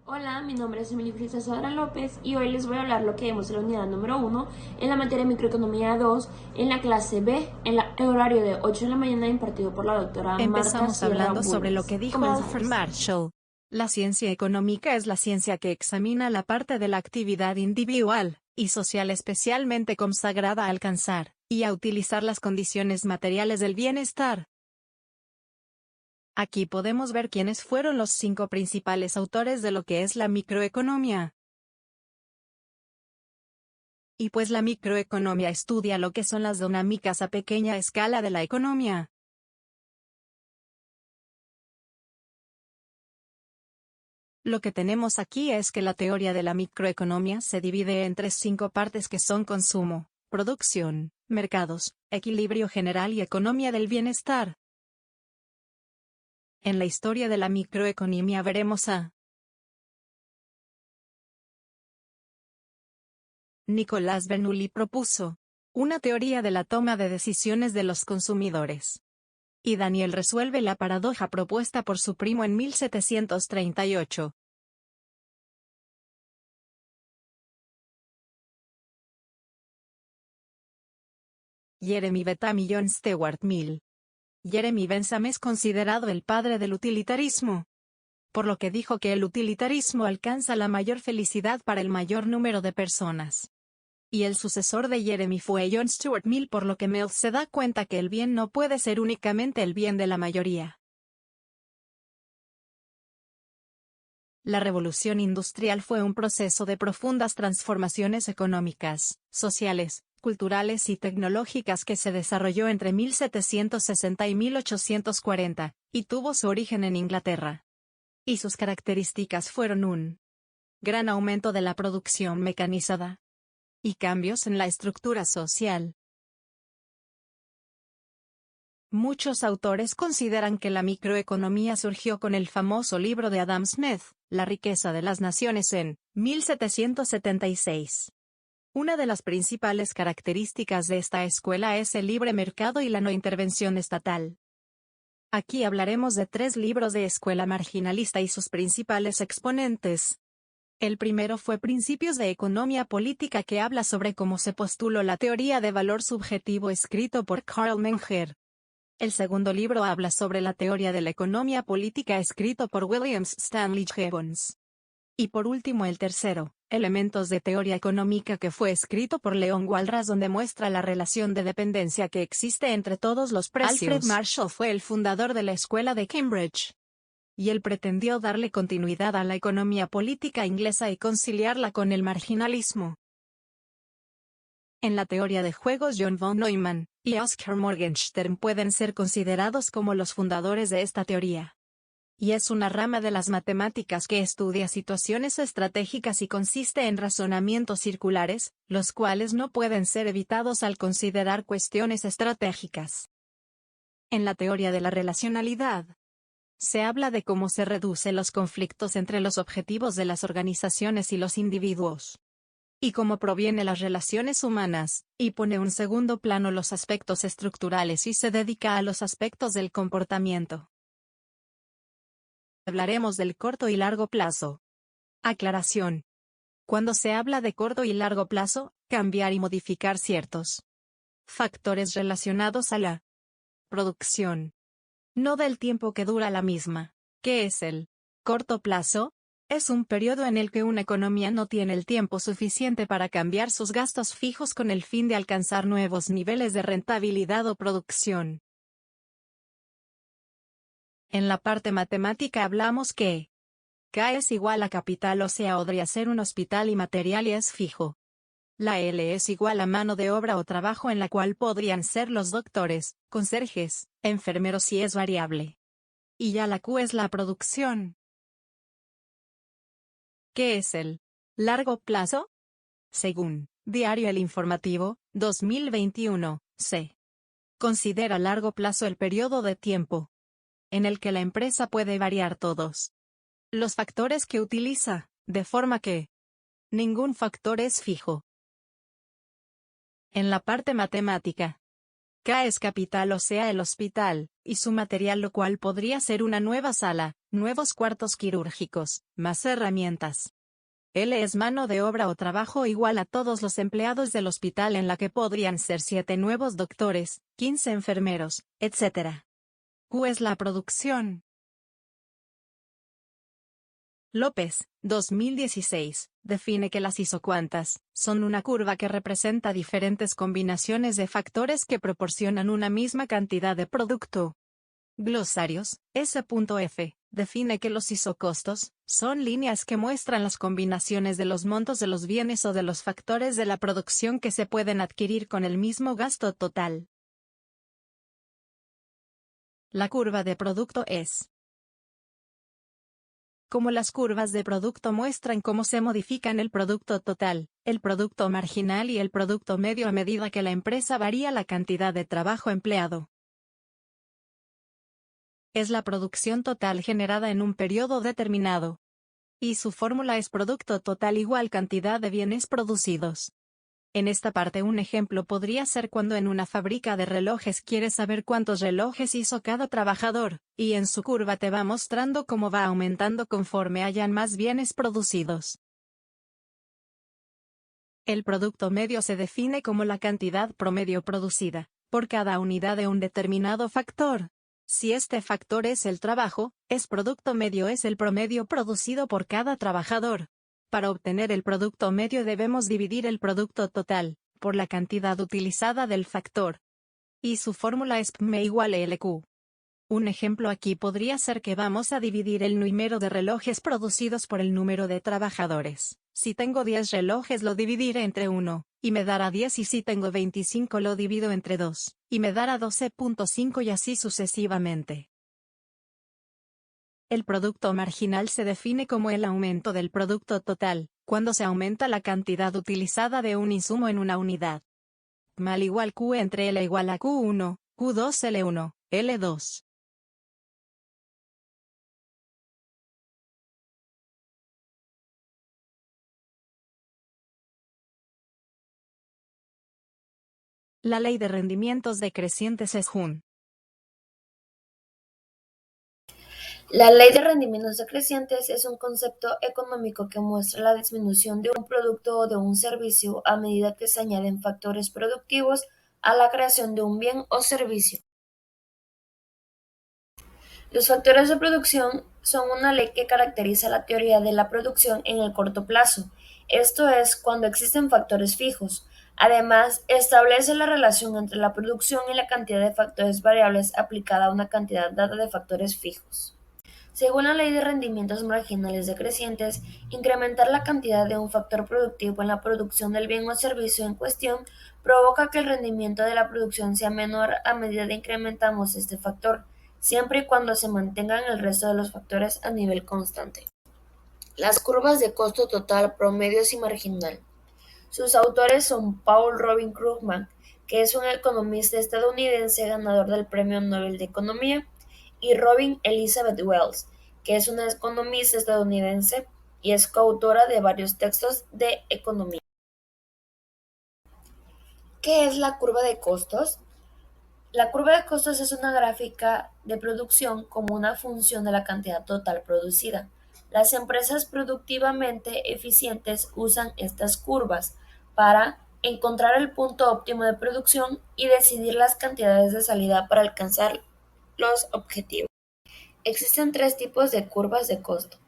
Hola, mi nombre es Emily Frisa Sadra López y hoy les voy a hablar lo que vemos en la unidad número 1, en la materia de microeconomía 2, en la clase B, el horario de 8 de la mañana impartido por la doctora Marta Empezamos Sierra hablando sobre lo Bulnes. que dijo Alfred Comenzamos. Marshall. La ciencia económica es la ciencia que examina la parte de la actividad individual y social especialmente consagrada a alcanzar y a utilizar las condiciones materiales del bienestar. Aquí podemos ver quiénes fueron los 5 principales autores de lo que es la microeconomía. Y pues la microeconomía estudia lo que son las dinámicas a pequeña escala de la economía. Lo que tenemos aquí es que la teoría de la microeconomía se divide en 5 partes que son consumo, producción, mercados, equilibrio general y economía del bienestar. En la historia de la microeconomía veremos a Nicolás Bernoulli propuso una teoría de la toma de decisiones de los consumidores. Y Daniel resuelve la paradoja propuesta por su primo en 1738. Jeremy Bentham y John Stuart Mill. Jeremy Bentham es considerado el padre del utilitarismo, por lo que dijo que el utilitarismo alcanza la mayor felicidad para el mayor número de personas. Y el sucesor de Jeremy fue John Stuart Mill, por lo que Mill se da cuenta que el bien no puede ser únicamente el bien de la mayoría. La revolución industrial fue un proceso de profundas transformaciones económicas, sociales, culturales y tecnológicas que se desarrolló entre 1760 y 1840, y tuvo su origen en Inglaterra. Y sus características fueron un gran aumento de la producción mecanizada y cambios en la estructura social. Muchos autores consideran que la microeconomía surgió con el famoso libro de Adam Smith, La riqueza de las naciones en 1776. Una de las principales características de esta escuela es el libre mercado y la no intervención estatal. Aquí hablaremos de 3 libros de escuela marginalista y sus principales exponentes. El primero fue Principios de Economía Política, que habla sobre cómo se postuló la teoría de valor subjetivo, escrito por Karl Menger. El segundo libro habla sobre la teoría de la economía política, escrito por William Stanley Jevons. Y por último el tercero, Elementos de Teoría Económica, que fue escrito por Leon Walras, donde muestra la relación de dependencia que existe entre todos los precios. Alfred Marshall fue el fundador de la Escuela de Cambridge. Y él pretendió darle continuidad a la economía política inglesa y conciliarla con el marginalismo. En la teoría de juegos, John von Neumann y Oscar Morgenstern pueden ser considerados como los fundadores de esta teoría. Y es una rama de las matemáticas que estudia situaciones estratégicas y consiste en razonamientos circulares, los cuales no pueden ser evitados al considerar cuestiones estratégicas. En la teoría de la relacionalidad, se habla de cómo se reducen los conflictos entre los objetivos de las organizaciones y los individuos, y cómo proviene las relaciones humanas, y pone en segundo plano los aspectos estructurales y se dedica a los aspectos del comportamiento. Hablaremos del corto y largo plazo. Aclaración. Cuando se habla de corto y largo plazo, cambiar y modificar ciertos factores relacionados a la producción, no del tiempo que dura la misma. ¿Qué es el corto plazo? Es un periodo en el que una economía no tiene el tiempo suficiente para cambiar sus gastos fijos con el fin de alcanzar nuevos niveles de rentabilidad o producción. En la parte matemática hablamos que K es igual a capital, o sea, podría ser un hospital, y material y es fijo. La L es igual a mano de obra o trabajo, en la cual podrían ser los doctores, conserjes, enfermeros, y es variable. Y ya la Q es la producción. ¿Qué es el largo plazo? Según Diario El Informativo, 2021, se considera largo plazo el periodo de tiempo en el que la empresa puede variar todos los factores que utiliza, de forma que ningún factor es fijo. En la parte matemática, K es capital, o sea el hospital, y su material, lo cual podría ser una nueva sala, nuevos cuartos quirúrgicos, más herramientas. L es mano de obra o trabajo igual a todos los empleados del hospital, en la que podrían ser 7 nuevos doctores, 15 enfermeros, etc. Q es la producción. López, 2016, define que las isocuantas son una curva que representa diferentes combinaciones de factores que proporcionan una misma cantidad de producto. Glosarios, S.F, define que los isocostos son líneas que muestran las combinaciones de los montos de los bienes o de los factores de la producción que se pueden adquirir con el mismo gasto total. La curva de producto es como las curvas de producto muestran cómo se modifican el producto total, el producto marginal y el producto medio a medida que la empresa varía la cantidad de trabajo empleado. Es la producción total generada en un periodo determinado. Y su fórmula es producto total igual cantidad de bienes producidos. En esta parte un ejemplo podría ser cuando en una fábrica de relojes quieres saber cuántos relojes hizo cada trabajador, y en su curva te va mostrando cómo va aumentando conforme hayan más bienes producidos. El producto medio se define como la cantidad promedio producida por cada unidad de un determinado factor. Si este factor es el trabajo, es producto medio es el promedio producido por cada trabajador. Para obtener el producto medio debemos dividir el producto total por la cantidad utilizada del factor. Y su fórmula es PME igual a LQ. Un ejemplo aquí podría ser que vamos a dividir el número de relojes producidos por el número de trabajadores. Si tengo 10 relojes lo dividiré entre 1, y me dará 10, y si tengo 25 lo divido entre 2, y me dará 12.5 y así sucesivamente. El producto marginal se define como el aumento del producto total, cuando se aumenta la cantidad utilizada de un insumo en una unidad. Mal igual Q entre L igual a Q1, Q2 L1, L2. La ley de rendimientos decrecientes es Hun. La ley de rendimientos decrecientes es un concepto económico que muestra la disminución de un producto o de un servicio a medida que se añaden factores productivos a la creación de un bien o servicio. Los factores de producción son una ley que caracteriza la teoría de la producción en el corto plazo, esto es, cuando existen factores fijos. Además, establece la relación entre la producción y la cantidad de factores variables aplicada a una cantidad dada de factores fijos. Según la ley de rendimientos marginales decrecientes, incrementar la cantidad de un factor productivo en la producción del bien o servicio en cuestión provoca que el rendimiento de la producción sea menor a medida que incrementamos este factor, siempre y cuando se mantengan el resto de los factores a nivel constante. Las curvas de costo total, promedios y marginal. Sus autores son Paul Robin Krugman, que es un economista estadounidense ganador del Premio Nobel de Economía, y Robin Elizabeth Wells, que es una economista estadounidense y es coautora de varios textos de economía. ¿Qué es la curva de costos? La curva de costos es una gráfica de producción como una función de la cantidad total producida. Las empresas productivamente eficientes usan estas curvas para encontrar el punto óptimo de producción y decidir las cantidades de salida para alcanzar los objetivos. Existen tres tipos de curvas de costo: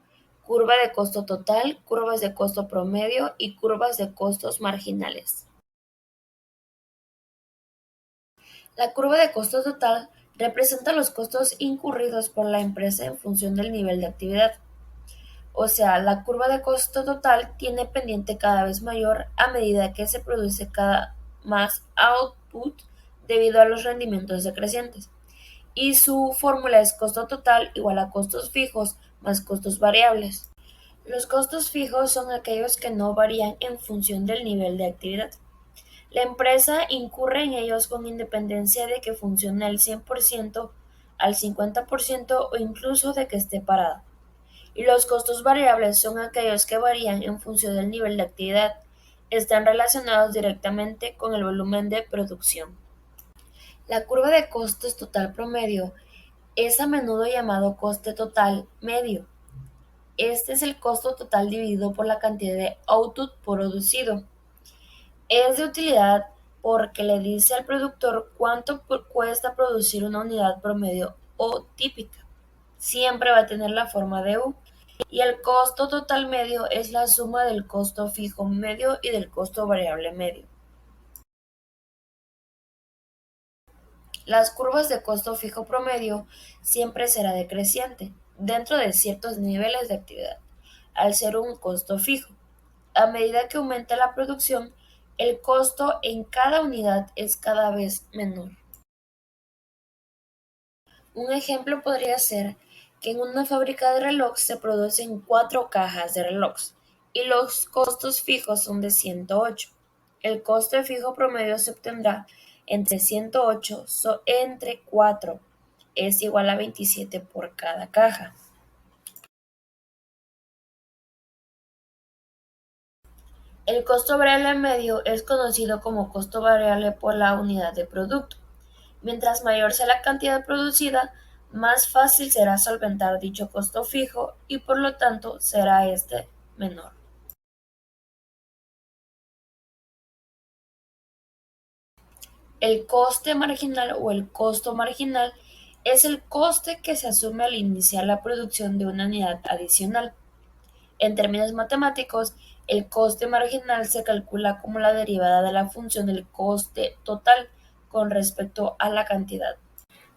curva de costo total, curvas de costo promedio y curvas de costos marginales. La curva de costo total representa los costos incurridos por la empresa en función del nivel de actividad. O sea, la curva de costo total tiene pendiente cada vez mayor a medida que se produce cada más output debido a los rendimientos decrecientes. Y su fórmula es costo total igual a costos fijos más costos variables. Los costos fijos son aquellos que no varían en función del nivel de actividad. La empresa incurre en ellos con independencia de que funcione al 100%, al 50% o incluso de que esté parada. Y los costos variables son aquellos que varían en función del nivel de actividad, están relacionados directamente con el volumen de producción. La curva de costos total promedio es a menudo llamado coste total medio. Este es el costo total dividido por la cantidad de output producido. Es de utilidad porque le dice al productor cuánto cuesta producir una unidad promedio o típica. Siempre va a tener la forma de U. Y el costo total medio es la suma del costo fijo medio y del costo variable medio. Las curvas de costo fijo promedio siempre será decreciente dentro de ciertos niveles de actividad, al ser un costo fijo. A medida que aumenta la producción, el costo en cada unidad es cada vez menor. Un ejemplo podría ser que en una fábrica de relojes se producen 4 cajas de relojes y los costos fijos son de 108. El coste fijo promedio se obtendrá entre 108 entre 4 es igual a 27 por cada caja. El costo variable medio es conocido como costo variable por la unidad de producto. Mientras mayor sea la cantidad producida, más fácil será solventar dicho costo fijo y por lo tanto será este menor. El coste marginal o el costo marginal es el coste que se asume al iniciar la producción de una unidad adicional. En términos matemáticos, el coste marginal se calcula como la derivada de la función del coste total con respecto a la cantidad.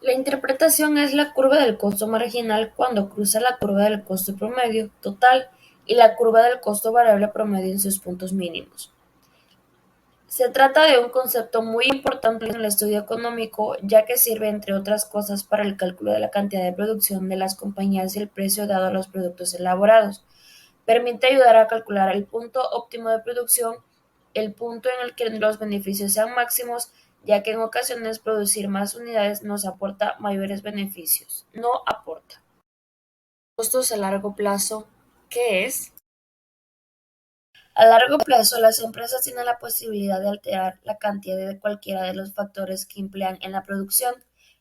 La interpretación es la curva del costo marginal cuando cruza la curva del costo promedio total y la curva del costo variable promedio en sus puntos mínimos. Se trata de un concepto muy importante en el estudio económico, ya que sirve, entre otras cosas, para el cálculo de la cantidad de producción de las compañías y el precio dado a los productos elaborados. Permite ayudar a calcular el punto óptimo de producción, el punto en el que los beneficios sean máximos, ya que en ocasiones producir más unidades nos aporta mayores beneficios. No aporta. Costos a largo plazo, ¿qué es? A largo plazo, las empresas tienen la posibilidad de alterar la cantidad de cualquiera de los factores que emplean en la producción,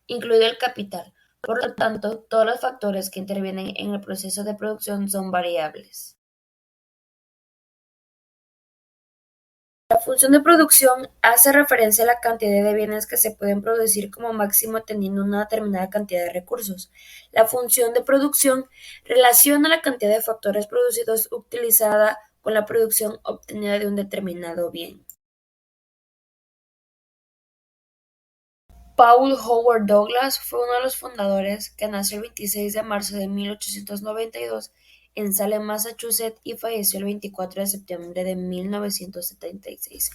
incluido el capital. Por lo tanto, todos los factores que intervienen en el proceso de producción son variables. La función de producción hace referencia a la cantidad de bienes que se pueden producir como máximo teniendo una determinada cantidad de recursos. La función de producción relaciona la cantidad de factores producidos utilizada con la producción obtenida de un determinado bien. Paul Howard Douglas fue uno de los fundadores, que nació el 26 de marzo de 1892 en Salem, Massachusetts, y falleció el 24 de septiembre de 1976.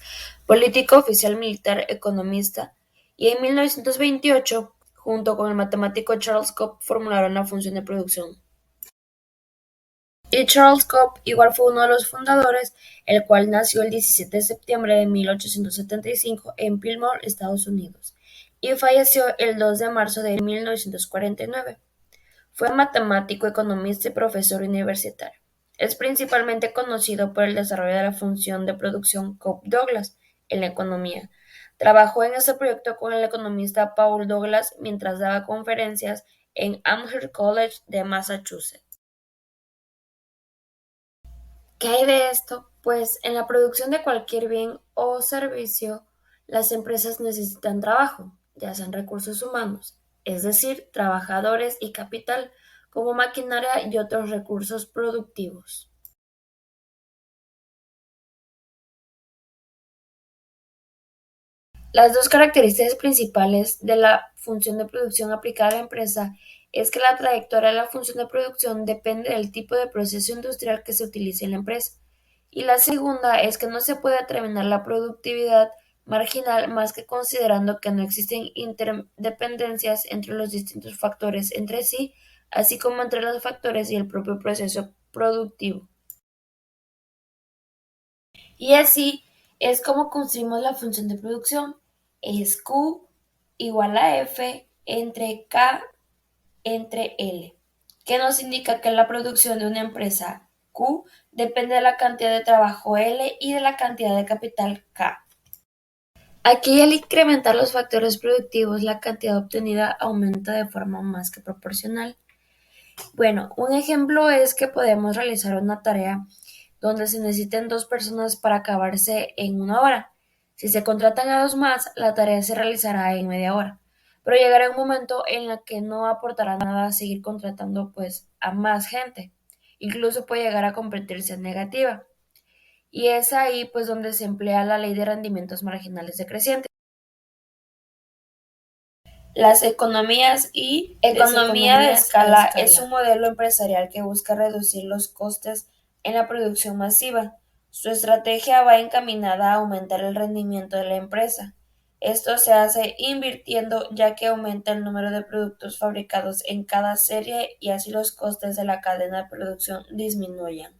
Político, oficial militar, economista, y en 1928, junto con el matemático Charles Cope, formularon la función de producción. Y Charles Cope igual fue uno de los fundadores, el cual nació el 17 de septiembre de 1875 en Fillmore, Estados Unidos, y falleció el 2 de marzo de 1949. Fue matemático, economista y profesor universitario. Es principalmente conocido por el desarrollo de la función de producción Cope-Douglas en la economía. Trabajó en este proyecto con el economista Paul Douglas mientras daba conferencias en Amherst College de Massachusetts. ¿Qué hay de esto? Pues en la producción de cualquier bien o servicio, las empresas necesitan trabajo, ya sean recursos humanos, es decir, trabajadores y capital, como maquinaria y otros recursos productivos. Las dos características principales de la función de producción aplicada a la empresa es que la trayectoria de la función de producción depende del tipo de proceso industrial que se utilice en la empresa. Y la segunda es que no se puede determinar la productividad marginal más que considerando que no existen interdependencias entre los distintos factores entre sí, así como entre los factores y el propio proceso productivo. Y así es como construimos la función de producción. Es Q igual a F entre K entre L, que nos indica que la producción de una empresa Q depende de la cantidad de trabajo L y de la cantidad de capital K. Aquí al incrementar los factores productivos, la cantidad obtenida aumenta de forma más que proporcional. Bueno, un ejemplo es que podemos realizar una tarea donde se necesiten dos personas para acabarse en una hora. Si se contratan a dos más, la tarea se realizará en media hora. Pero llegará un momento en el que no aportará nada seguir contratando pues a más gente. Incluso puede llegar a convertirse en negativa. Y es ahí pues donde se emplea la ley de rendimientos marginales decrecientes. Las economías y economía de escala es un modelo empresarial que busca reducir los costes en la producción masiva. Su estrategia va encaminada a aumentar el rendimiento de la empresa. Esto se hace invirtiendo ya que aumenta el número de productos fabricados en cada serie y así los costes de la cadena de producción disminuyen.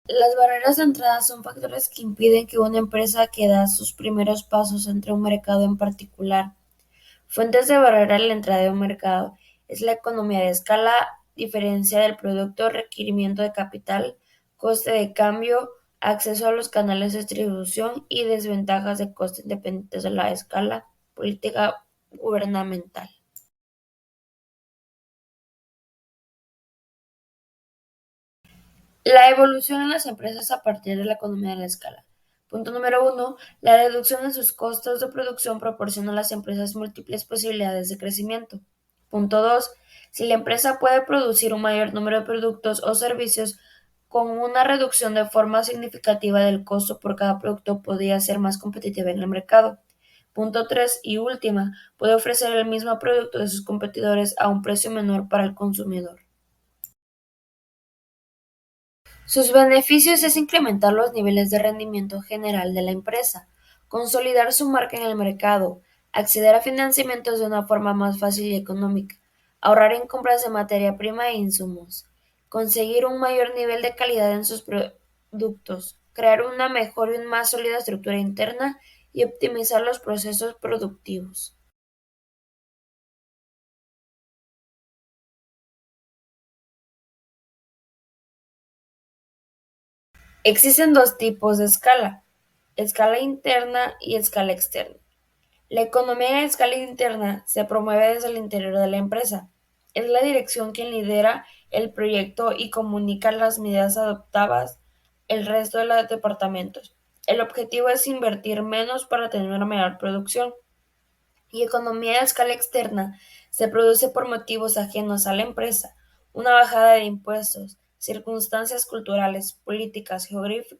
Las barreras de entrada son factores que impiden que una empresa que da sus primeros pasos entre un mercado en particular. Fuentes de barrera a la entrada de un mercado es la economía de escala, diferencia del producto, requerimiento de capital, coste de cambio, acceso a los canales de distribución y desventajas de coste independientes de la escala, política gubernamental. La evolución en las empresas a partir de la economía de la escala. Punto número uno, la reducción de sus costos de producción proporciona a las empresas múltiples posibilidades de crecimiento. Punto 2, si la empresa puede producir un mayor número de productos o servicios con una reducción de forma significativa del costo por cada producto, podría ser más competitiva en el mercado. Punto 3 y última, puede ofrecer el mismo producto de sus competidores a un precio menor para el consumidor. Sus beneficios es incrementar los niveles de rendimiento general de la empresa, consolidar su marca en el mercado, acceder a financiamientos de una forma más fácil y económica, ahorrar en compras de materia prima e insumos, conseguir un mayor nivel de calidad en sus productos, crear una mejor y más sólida estructura interna y optimizar los procesos productivos. Existen dos tipos de escala: escala interna y escala externa. La economía a escala interna se promueve desde el interior de la empresa. Es la dirección quien lidera el proyecto y comunica las medidas adoptadas el resto de los departamentos. El objetivo es invertir menos para tener una mayor producción. Y economía a escala externa se produce por motivos ajenos a la empresa, una bajada de impuestos, circunstancias culturales, políticas,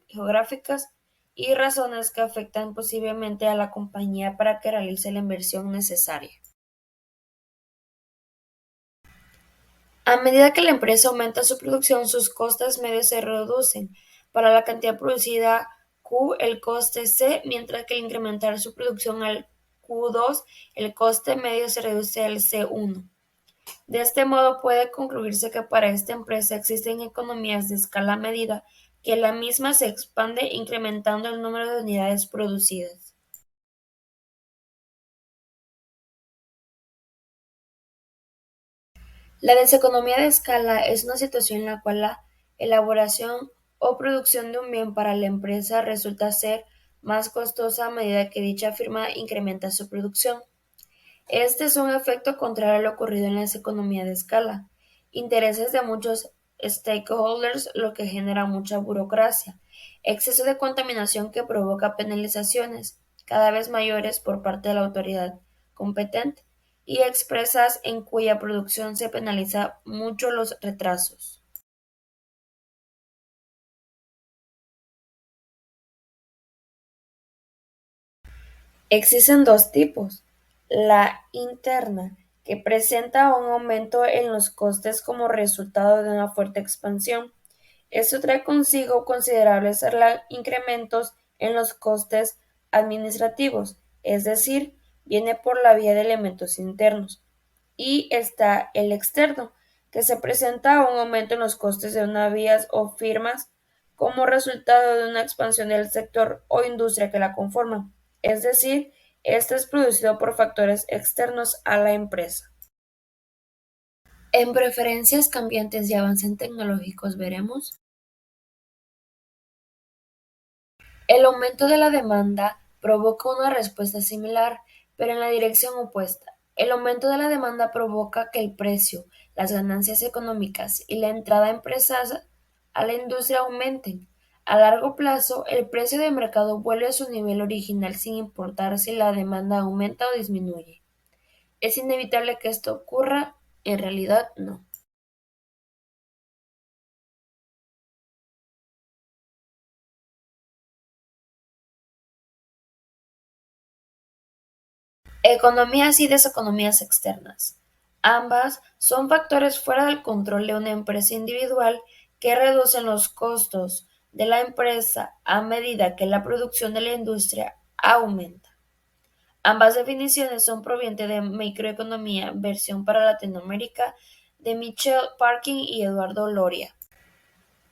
geográficas y razones que afectan posiblemente a la compañía para que realice la inversión necesaria. A medida que la empresa aumenta su producción, sus costes medios se reducen. Para la cantidad producida Q, el coste C, mientras que al incrementar su producción al Q2, el coste medio se reduce al C1. De este modo puede concluirse que para esta empresa existen economías de escala a medida que la misma se expande incrementando el número de unidades producidas. La deseconomía de escala es una situación en la cual la elaboración o producción de un bien para la empresa resulta ser más costosa a medida que dicha firma incrementa su producción. Este es un efecto contrario a lo ocurrido en las economías de escala. Intereses de muchos stakeholders, lo que genera mucha burocracia, exceso de contaminación que provoca penalizaciones cada vez mayores por parte de la autoridad competente y expresas en cuya producción se penaliza mucho los retrasos. Existen dos tipos: la interna, que presenta un aumento en los costes como resultado de una fuerte expansión. Esto trae consigo considerables incrementos en los costes administrativos, es decir, viene por la vía de elementos internos. Y está el externo, que se presenta un aumento en los costes de una vías o firmas como resultado de una expansión del sector o industria que la conforman. Es decir, este es producido por factores externos a la empresa. En preferencias cambiantes y avances tecnológicos veremos El aumento de la demanda provoca una respuesta similar, pero en la dirección opuesta. El aumento de la demanda provoca que el precio, las ganancias económicas y la entrada de empresas a la industria aumenten. A largo plazo, el precio de mercado vuelve a su nivel original sin importar si la demanda aumenta o disminuye. ¿Es inevitable que esto ocurra? En realidad, no. Economías y deseconomías externas. Ambas son factores fuera del control de una empresa individual que reducen los costos de la empresa a medida que la producción de la industria aumenta. Ambas definiciones son provenientes de Microeconomía, versión para Latinoamérica, de Michel Parkin y Eduardo Loria.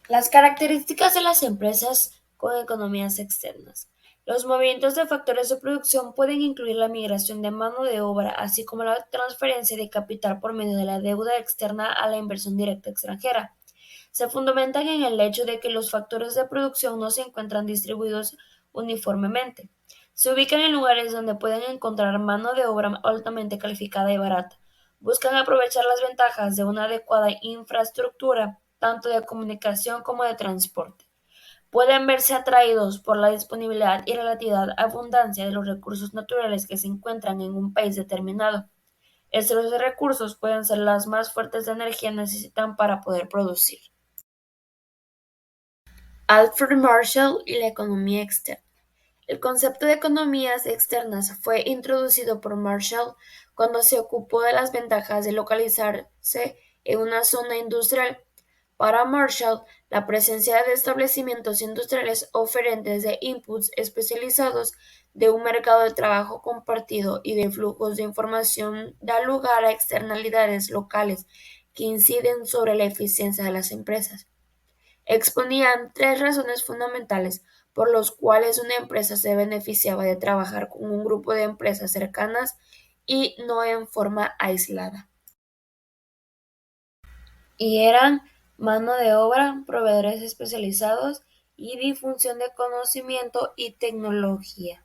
Las características de las empresas con economías externas. Los movimientos de factores de producción pueden incluir la migración de mano de obra, así como la transferencia de capital por medio de la deuda externa a la inversión directa extranjera. Se fundamentan en el hecho de que los factores de producción no se encuentran distribuidos uniformemente. Se ubican en lugares donde pueden encontrar mano de obra altamente calificada y barata. Buscan aprovechar las ventajas de una adecuada infraestructura, tanto de comunicación como de transporte. Pueden verse atraídos por la disponibilidad y relativa abundancia de los recursos naturales que se encuentran en un país determinado. Estos recursos pueden ser las más fuertes de energía necesitan para poder producir. Alfred Marshall y la economía externa. El concepto de economías externas fue introducido por Marshall cuando se ocupó de las ventajas de localizarse en una zona industrial. Para Marshall, la presencia de establecimientos industriales oferentes de inputs especializados, de un mercado de trabajo compartido y de flujos de información da lugar a externalidades locales que inciden sobre la eficiencia de las empresas. Exponían tres razones fundamentales por las cuales una empresa se beneficiaba de trabajar con un grupo de empresas cercanas y no en forma aislada. Y eran mano de obra, proveedores especializados y difusión de conocimiento y tecnología.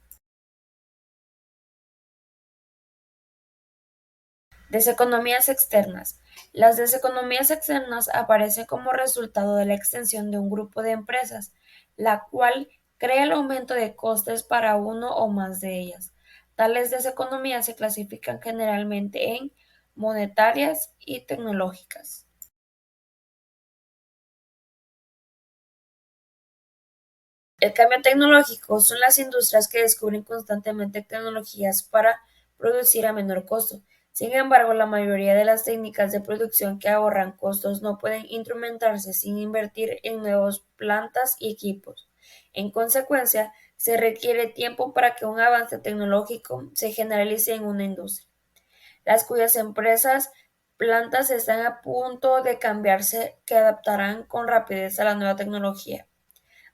Deseconomías externas. Las deseconomías externas aparecen como resultado de la extensión de un grupo de empresas, la cual crea el aumento de costes para uno o más de ellas. Tales deseconomías se clasifican generalmente en monetarias y tecnológicas. El cambio tecnológico son las industrias que descubren constantemente tecnologías para producir a menor costo. Sin embargo, la mayoría de las técnicas de producción que ahorran costos no pueden instrumentarse sin invertir en nuevas plantas y equipos. En consecuencia, se requiere tiempo para que un avance tecnológico se generalice en una industria, las cuyas empresas plantas están a punto de cambiarse que adaptarán con rapidez a la nueva tecnología.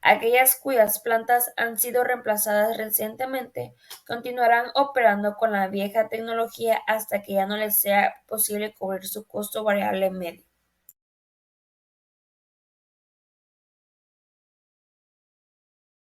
Aquellas cuyas plantas han sido reemplazadas recientemente continuarán operando con la vieja tecnología hasta que ya no les sea posible cubrir su costo variable medio.